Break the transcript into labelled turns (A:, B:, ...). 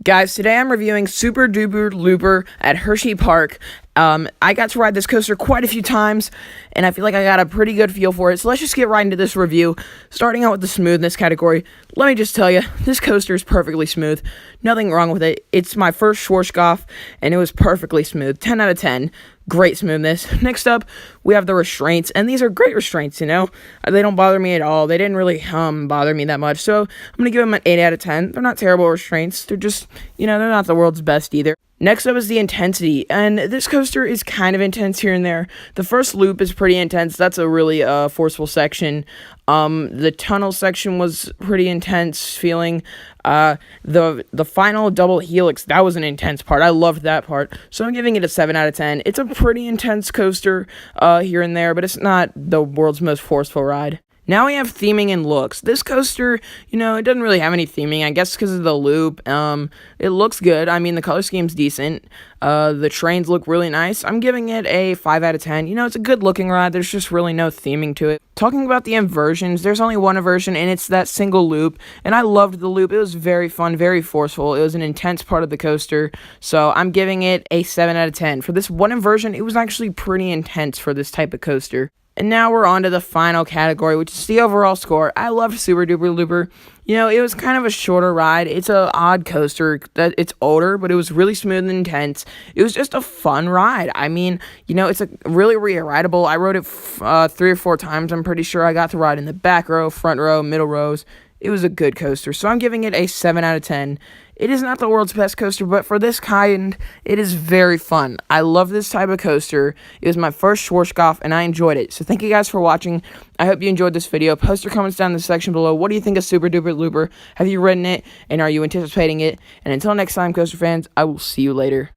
A: Guys, today I'm reviewing Super Duper Looper at Hershey Park. I got to ride this coaster quite a few times, and I feel like I got a pretty good feel for it. So let's just get right into this review. Starting out with the smoothness category, let me just tell you, this coaster is perfectly smooth. Nothing wrong with it. It's my first Schwarzkopf, and it was perfectly smooth. 10 out of 10. Great smoothness. Next up, we have the restraints, and these are great restraints, you know? They don't bother me at all. They didn't really bother me that much, so I'm going to give them an 8 out of 10. They're not terrible restraints. They're just, they're not the world's best either. Next up is the intensity, and this coaster is kind of intense here and there. The first loop is pretty intense. That's a really forceful section. The tunnel section was pretty intense feeling. The final double helix, that was an intense part. I loved that part. So I'm giving it a 7 out of 10. It's a pretty intense coaster here and there, but it's not the world's most forceful ride. Now we have theming and looks. This coaster, it doesn't really have any theming, I guess because of the loop. It looks good. I mean, the color scheme's decent. The trains look really nice. I'm giving it a 5 out of 10. It's a good looking ride. There's just really no theming to it. Talking about the inversions, there's only one inversion, and it's that single loop. And I loved the loop. It was very fun, very forceful. It was an intense part of the coaster. So I'm giving it a 7 out of 10. For this one inversion, it was actually pretty intense for this type of coaster. And now we're on to the final category, which is the overall score. I loved Super Duper Looper. It was kind of a shorter ride. It's an odd coaster. It's older, but it was really smooth and intense. It was just a fun ride. I mean, it's a really rideable. I rode it 3 or 4 times. I'm pretty sure I got to ride in the back row, front row, middle rows. It was a good coaster, so I'm giving it a 7 out of 10. It is not the world's best coaster, but for this kind, it is very fun. I love this type of coaster. It was my first Schwarzkopf, and I enjoyed it. So thank you guys for watching. I hope you enjoyed this video. Post your comments down in the section below. What do you think of Super Duper Looper? Have you ridden it, and are you anticipating it? And until next time, coaster fans, I will see you later.